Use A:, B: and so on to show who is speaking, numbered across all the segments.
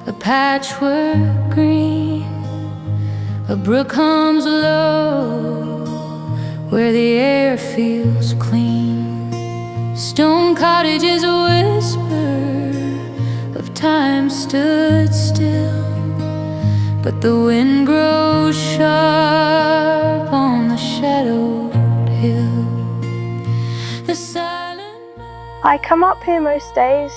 A: a patchwork green. A brook hums low where the air feels clean. Stone cottages whisper of time stood still, but the wind grows sharp on the shadowed hill. The silent
B: I come up here most days,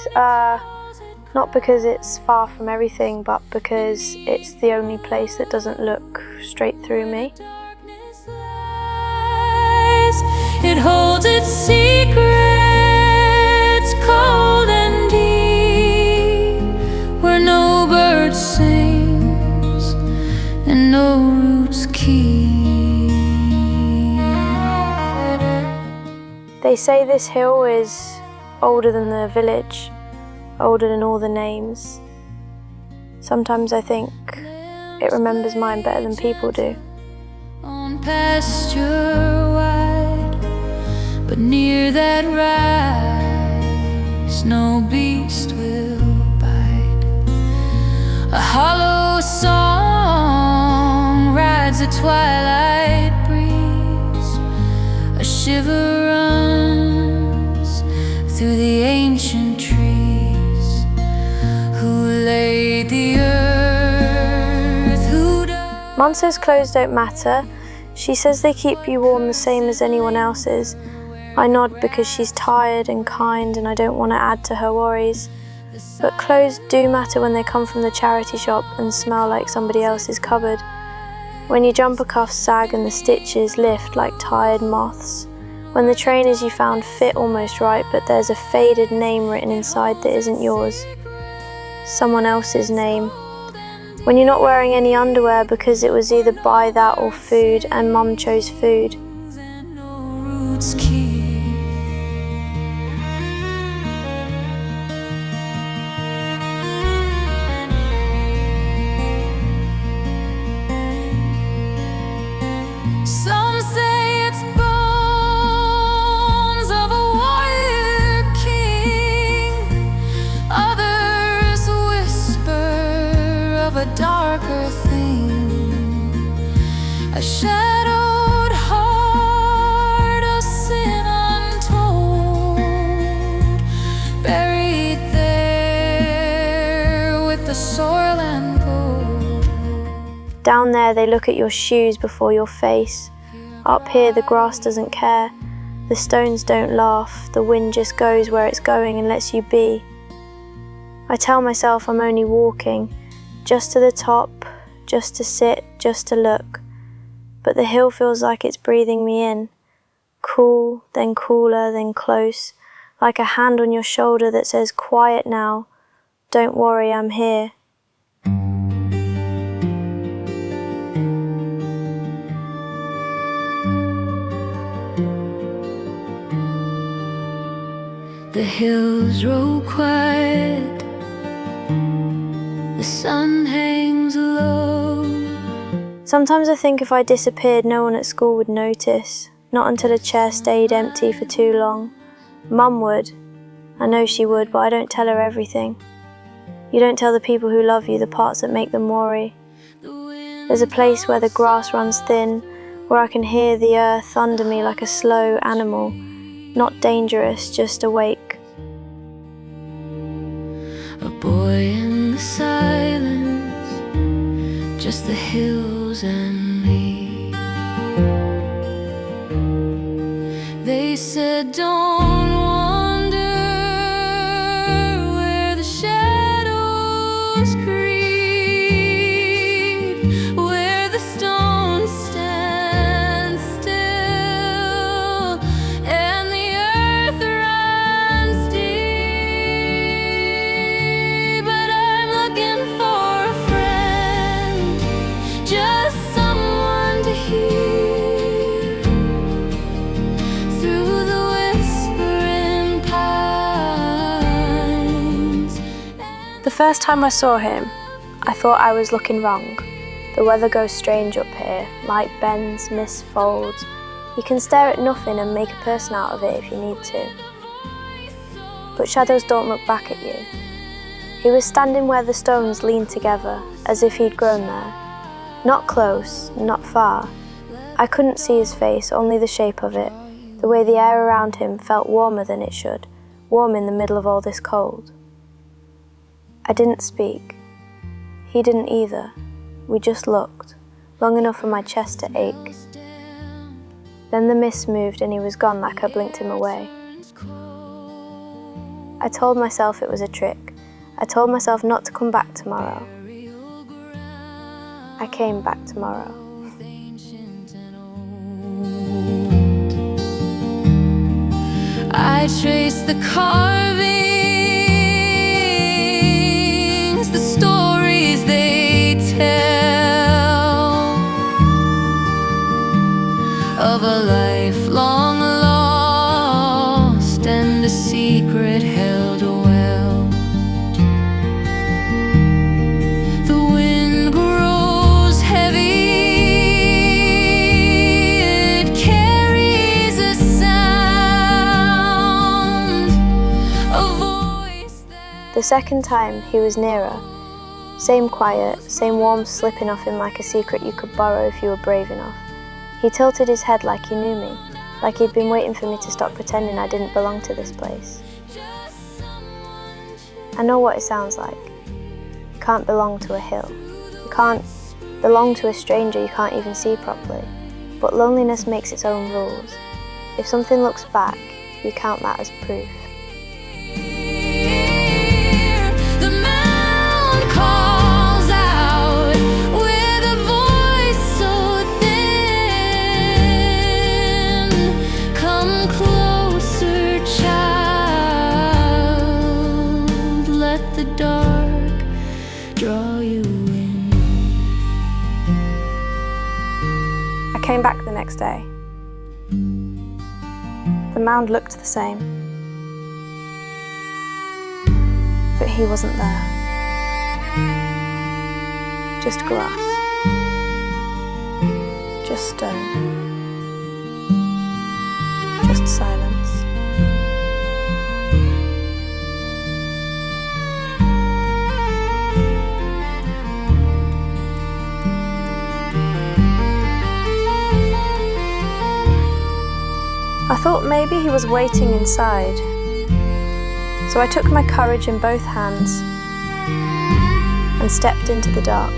B: not because it's far from everything, but because it's the only place that doesn't look straight through me.
A: It holds its secrets, cold and deep, where no bird sings and no roots keep.
B: They say this hill is older than the village, older than all the names. Sometimes I think it remembers mine better than people do.
A: On pasture wide, but near that rise, no beast will bite. A hollow song rides the twilight breeze. A shiver runs through the ancient trees. Who laid the earth? Who died?
B: Mum says clothes don't matter. She says they keep you warm the same as anyone else's. I nod because she's tired and kind and I don't want to add to her worries. But clothes do matter when they come from the charity shop and smell like somebody else's cupboard. When your jumper cuffs sag and the stitches lift like tired moths. When the trainers you found fit almost right, but there's a faded name written inside that isn't yours. Someone else's name. When you're not wearing any underwear because it was either buy that or food, and Mum chose food.
A: Some say it's bones of a warrior king. Others whisper of a darker thing. A shadowed heart of sin untold, buried there with the soil and gold.
B: Down there they look at your shoes before your face. Up here the grass doesn't care. The stones don't laugh. The wind just goes where it's going and lets you be. I tell myself I'm only walking, just to the top, just to sit, just to look. But the hill feels like it's breathing me in. Cool, then cooler, then close. Like a hand on your shoulder that says, quiet now. Don't worry, I'm here.
A: The hills roll quiet, the sun hangs low.
B: Sometimes I think if I disappeared, no one at school would notice. Not until a chair stayed empty for too long. Mum would. I know she would, but I don't tell her everything. You don't tell the people who love you the parts that make them worry. There's a place where the grass runs thin, where I can hear the earth under me like a slow animal. Not dangerous, just awake.
A: A boy in the silence, just the hills and me. They said don't wander where the shadows creep, where the stones stand still and the earth runs deep. But I'm looking for a friend, just someone to hear through the whispering pines.
B: The first time I saw him, I thought I was looking wrong. The weather goes strange up here. Light bends, mist folds. You can stare at nothing and make a person out of it if you need to. But shadows don't look back at you. He was standing where the stones leaned together, as if he'd grown there. Not close, not far. I couldn't see his face, only the shape of it, the way the air around him felt warmer than it should, warm in the middle of all this cold. I didn't speak. He didn't either. We just looked, long enough for my chest to ache. Then the mist moved and he was gone like I blinked him away. I told myself it was a trick. I told myself not to come back tomorrow. I came back tomorrow.
A: I trace the carvings, the stories they tell of a life long lost and a secret held well. The wind grows heavy, it carries a sound, a voice that...
B: The second time he was nearer. Same quiet, same warm slipping off him like a secret you could borrow if you were brave enough. He tilted his head like he knew me, like he'd been waiting for me to stop pretending I didn't belong to this place. I know what it sounds like. You can't belong to a hill. You can't belong to a stranger you can't even see properly. But loneliness makes its own rules. If something looks back, you count that as proof.
A: The mound calls out with a voice so thin. Come closer, child. Let the dark draw you in.
B: I came back the next day. The mound looked the same. But he wasn't there. Just grass. Just stone. Just silence. I thought maybe he was waiting inside. So I took my courage in both hands and stepped into the dark.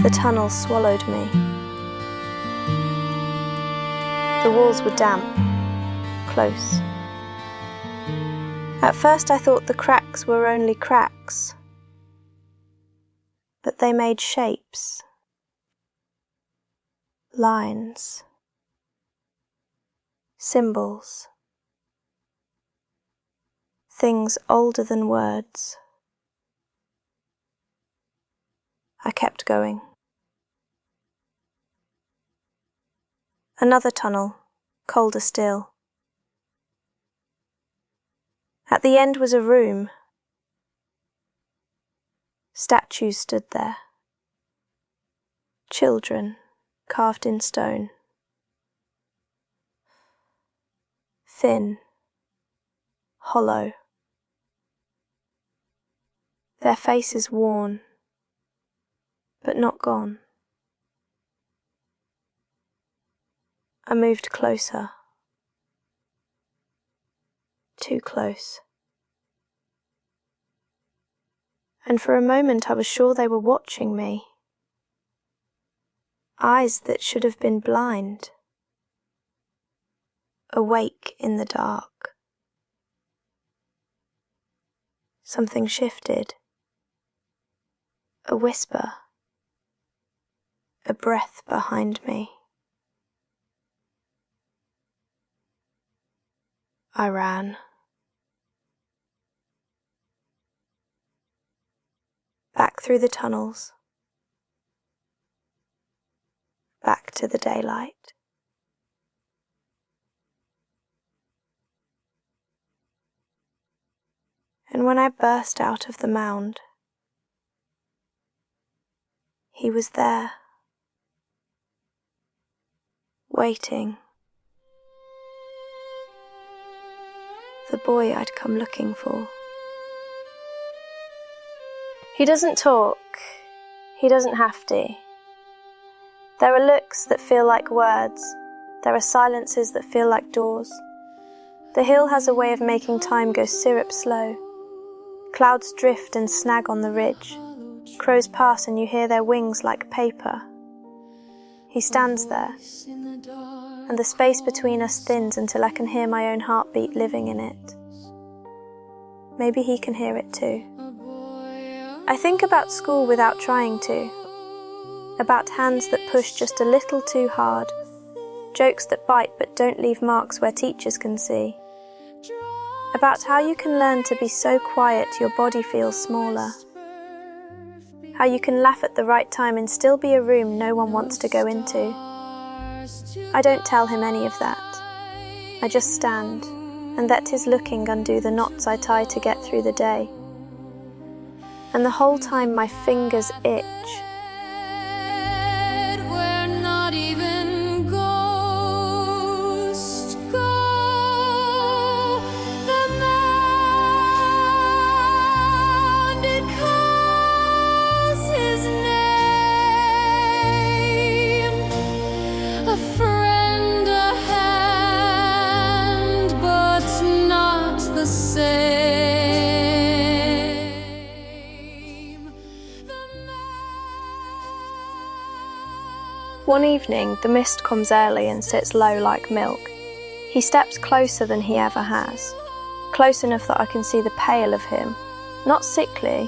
B: The tunnel swallowed me. The walls were damp, close. At first I thought the cracks were only cracks, but they made shapes, lines, symbols. Things older than words. I kept going. Another tunnel, colder still. At the end was a room. Statues stood there. Children carved in stone. Thin, hollow. Their faces worn, but not gone. I moved closer. Too close. And for a moment I was sure they were watching me. Eyes that should have been blind. Awake in the dark. Something shifted. A whisper. A breath behind me. I ran. Back through the tunnels. Back to the daylight. And when I burst out of the mound, he was there, waiting. the boy I'd come looking for. He doesn't talk, he doesn't have to. There are looks that feel like words, there are silences that feel like doors. The hill has a way of making time go syrup slow. Clouds drift and snag on the ridge. Crows pass and you hear their wings like paper. He stands there, and the space between us thins until I can hear my own heartbeat living in it. Maybe he can hear it too. I think about school without trying to, about hands that push just a little too hard, jokes that bite but don't leave marks where teachers can see, about how you can learn to be so quiet your body feels smaller, how you can laugh at the right time and still be a room no one wants to go into. I don't tell him any of that. I just stand and let his looking undo the knots I tie to get through the day. And the whole time my fingers itch.
A: Where not even ghosts go. The mound, it calls his name. A friend, a hand, but not the same.
B: One evening, the mist comes early and sits low like milk. He steps closer than he ever has, close enough that I can see the pale of him, not sickly,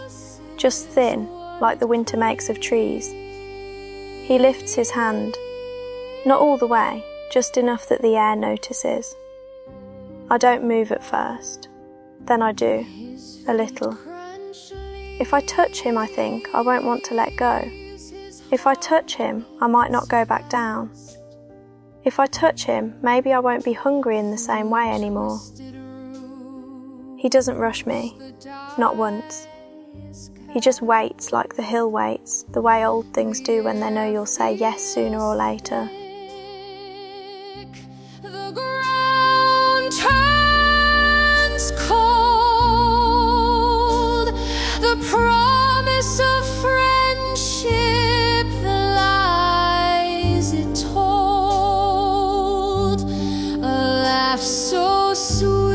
B: just thin, like the winter makes of trees. He lifts his hand, not all the way, just enough that the air notices. I don't move at first, then I do, a little. If I touch him, I think, I won't want to let go. If I touch him, I might not go back down. If I touch him, maybe I won't be hungry in the same way anymore. He doesn't rush me, not once. He just waits like the hill waits, the way old things do when they know you'll say yes sooner or later.
A: The ground turns cold. The promise of friendship lies it told. A laugh so sweet,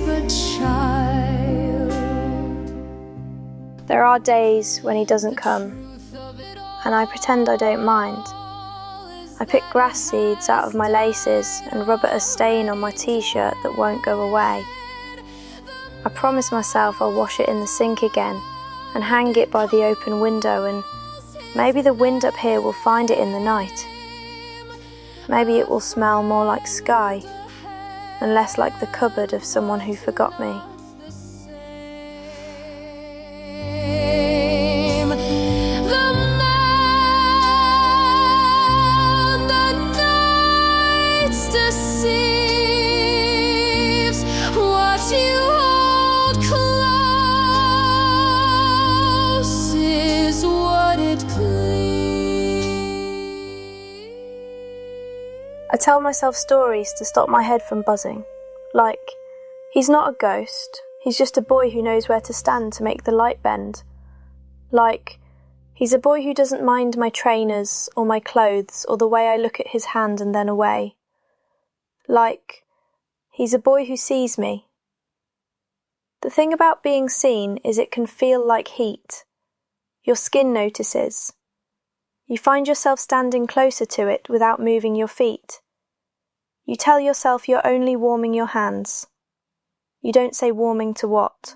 A: but child.
B: There are days when he doesn't come, and I pretend I don't mind. I pick grass seeds out of my laces and rub at a stain on my t-shirt that won't go away. I promise myself I'll wash it in the sink again and hang it by the open window, and maybe the wind up here will find it in the night. Maybe it will smell more like sky and less like the cupboard of someone who forgot me. I tell myself stories to stop my head from buzzing, like, he's not a ghost, he's just a boy who knows where to stand to make the light bend. Like, he's a boy who doesn't mind my trainers or my clothes or the way I look at his hand and then away. Like, he's a boy who sees me. The thing about being seen is it can feel like heat. Your skin notices. You find yourself standing closer to it without moving your feet. You tell yourself you're only warming your hands. You don't say warming to what.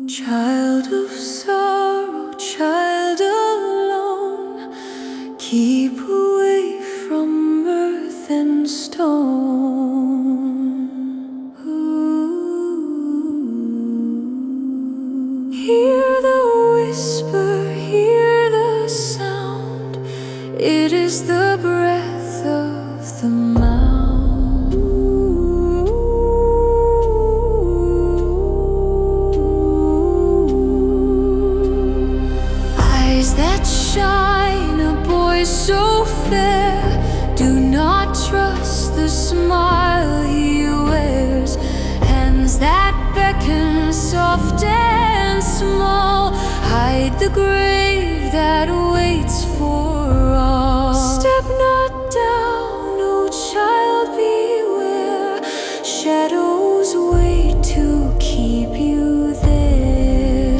A: Child of sorrow, child alone, keep away from earth and stone. Hear the whisper, hear the sound. It is the breath of the mound. shadows wait to keep you there.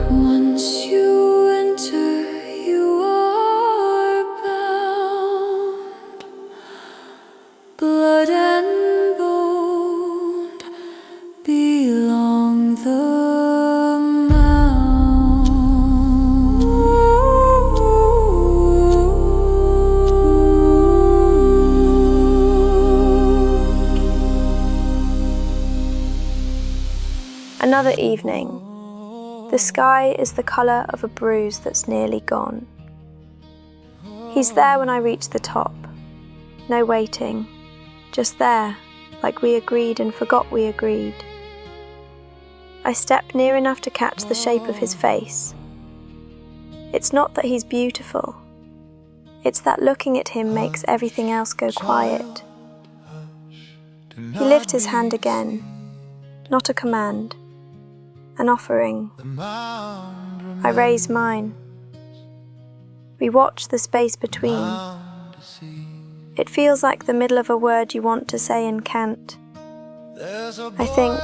A: Once you enter, you are bound. Blood and bone belong the
B: Another evening. The sky is the colour of a bruise that's nearly gone. He's there when I reach the top. No waiting. Just there, like we agreed and forgot we agreed. I step near enough to catch the shape of his face. It's not that he's beautiful. It's that looking at him makes everything else go quiet. He lifts his hand again. Not a command. An offering. I raise mine. We watch the space between. It feels like the middle of a word you want to say and can't. I think,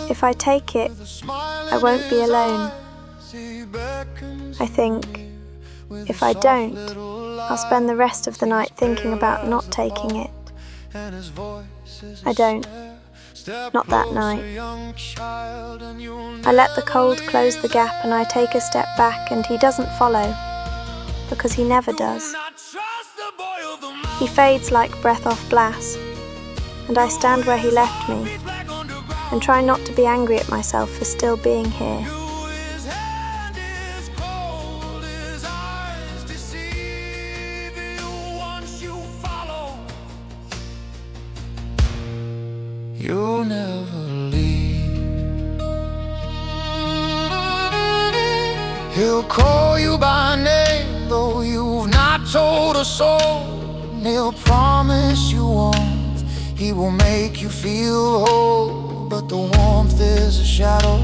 B: if I take it, I won't be alone. I think, if I don't, I'll spend the rest of the night thinking about not taking it. I don't. Not that night. I let the cold close the gap and I take a step back and he doesn't follow, because he never does. He fades like breath off glass, and I stand where he left me and try not to be angry at myself for still being here.
C: You'll never leave. He'll call you by name, though you've not told a soul. And he'll promise you warmth, he will make you feel whole. But the warmth is a shadow,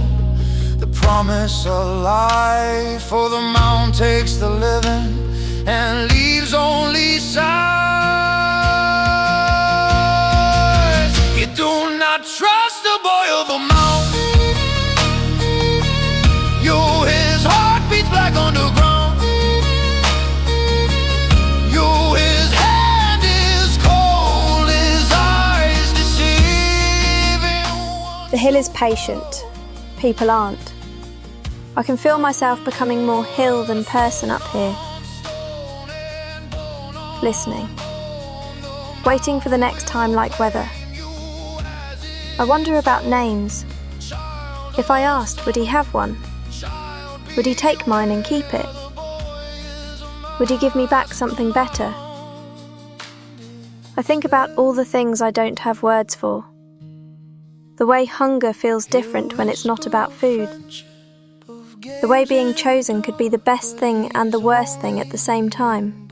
C: the promise a lie. For the mound takes the living and leaves only sighs. You do not trust the boy of the mound. His heart beats black underground. His hand is cold, his eyes deceiving.
B: The hill is patient. People aren't. I can feel myself becoming more hill than person up here. Listening. Waiting for the next time like weather. I wonder about names. If I asked, would he have one? Would he take mine and keep it? Would he give me back something better? I think about all the things I don't have words for. The way hunger feels different when it's not about food. The way being chosen could be the best thing and the worst thing at the same time.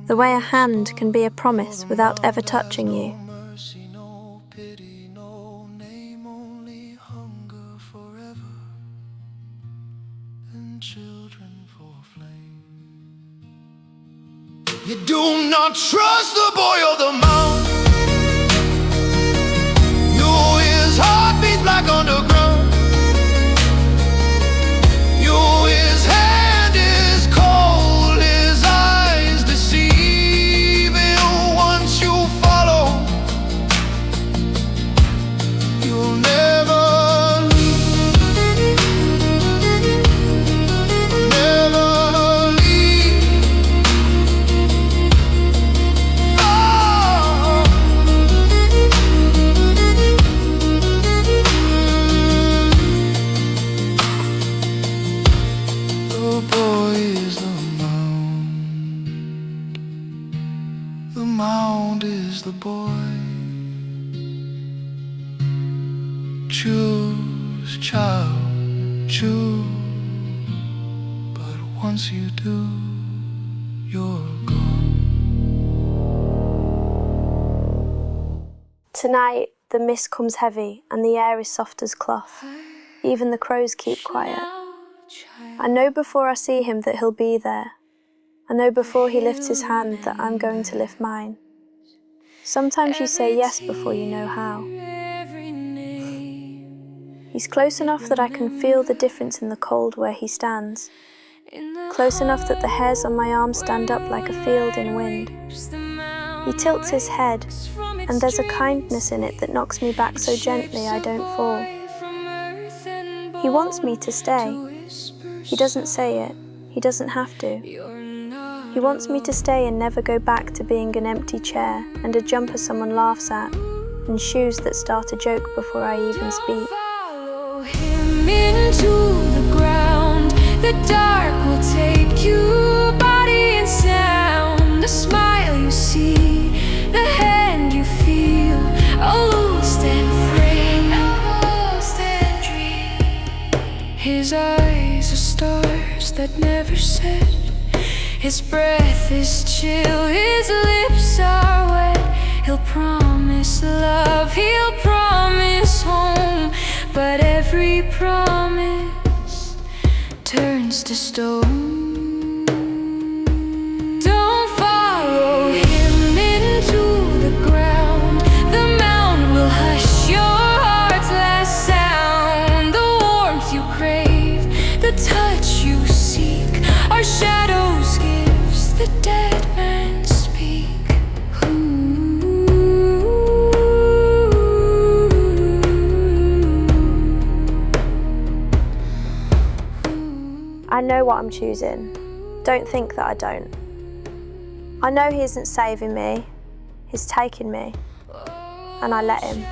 B: The way a hand can be a promise without ever touching you.
C: You do not trust the boy of the mound. His heart beats black underground. His hand is cold, his eyes deceiving. Once you follow, you'll never leave. Never leave. The mound is the boy. Choose, child, choose. But once you do, you're gone.
B: Tonight, the mist comes heavy and the air is soft as cloth. Even the crows keep quiet. I know before I see him that he'll be there. I know before he lifts his hand that I'm going to lift mine. Sometimes you say yes before you know how. He's close enough that I can feel the difference in the cold where he stands. Close enough that the hairs on my arm stand up like a field in wind. He tilts his head, and there's a kindness in it that knocks me back so gently I don't fall. He wants me to stay. He doesn't say it. He doesn't have to. He wants me to stay and never go back to being an empty chair and a jumper someone laughs at, and shoes that start a joke before I even speak.
A: Follow him into the ground. The dark will take you, body and sound. The smile you see, the hand you feel, almost and free, almost and dream. His eyes are stars that never set. His breath is chill, his lips are wet. He'll promise love, he'll promise home, but every promise turns to stone. Don't follow him into the ground. The mound will hush your heart's last sound. The warmth you crave, the touch you seek, our shadows gives the dead man speak.
B: I know what I'm choosing. Don't think that I don't. I know he isn't saving me, he's taking me, and I let him.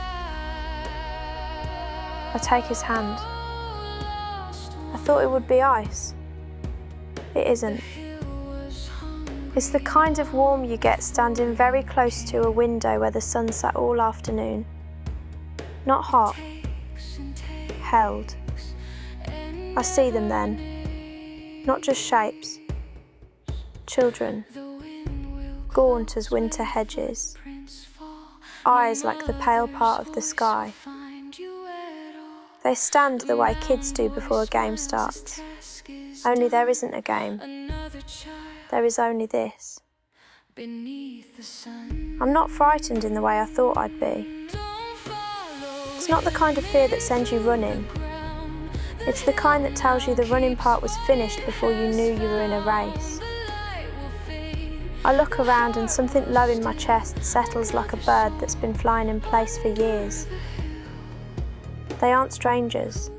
B: I take his hand. I thought it would be ice. It isn't. It's the kind of warm you get standing very close to a window where the sun sat all afternoon. Not hot, held. I see them then. Not just shapes, children, gaunt as winter hedges, eyes like the pale part of the sky. They stand the way kids do before a game starts, only there isn't a game, there is only this. I'm not frightened in the way I thought I'd be. It's not the kind of fear that sends you running. It's the kind that tells you the running part was finished before you knew you were in a race. I look around and something low in my chest settles like a bird that's been flying in place for years. They aren't strangers.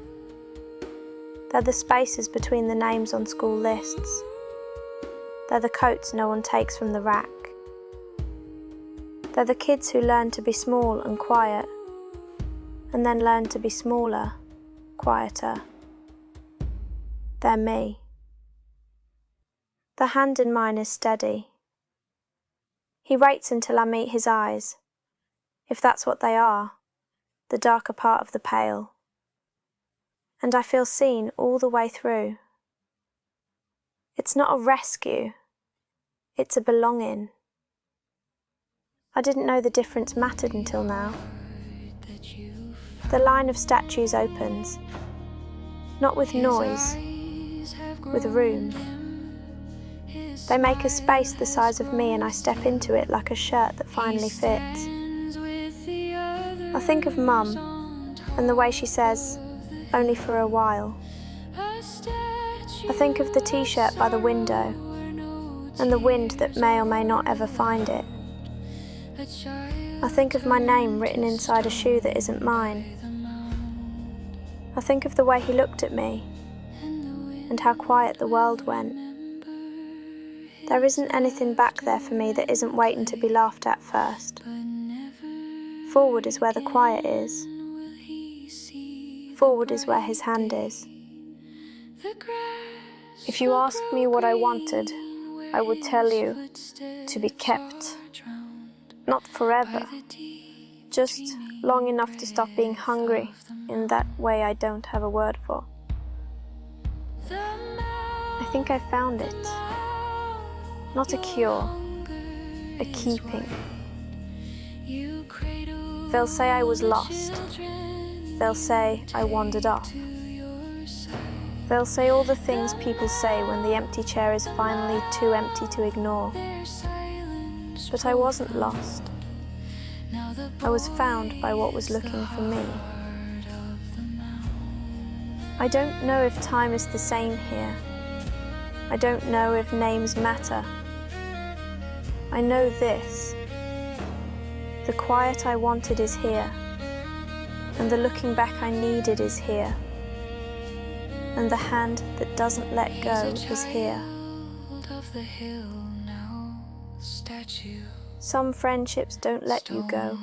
B: They're the spaces between the names on school lists. They're the coats no one takes from the rack. They're the kids who learn to be small and quiet, and then learn to be smaller, quieter. They're me. The hand in mine is steady. He waits until I meet his eyes, if that's what they are, the darker part of the pale. And I feel seen all the way through. It's not a rescue, it's a belonging. I didn't know the difference mattered until now. The line of statues opens, not with noise, with room. They make a space the size of me and I step into it like a shirt that finally fits. I think of Mum and the way she says, only for a while. I think of the t-shirt by the window and the wind that may or may not ever find it. I think of my name written inside a shoe that isn't mine. I think of the way he looked at me and how quiet the world went. There isn't anything back there for me that isn't waiting to be laughed at first. Forward is where the quiet is. Forward is where his hand is. If you asked me what I wanted, I would tell you to be kept. Not forever, just long enough to stop being hungry in that way I don't have a word for. I think I found it. Not a cure, a keeping. They'll say I was lost. They'll say I wandered off. They'll say all the things people say when the empty chair is finally too empty to ignore. But I wasn't lost. I was found by what was looking for me. I don't know if time is the same here. I don't know if names matter. I know this. The quiet I wanted is here, and the looking back I needed is here, and the hand that doesn't let go is here. Some friendships don't let you go.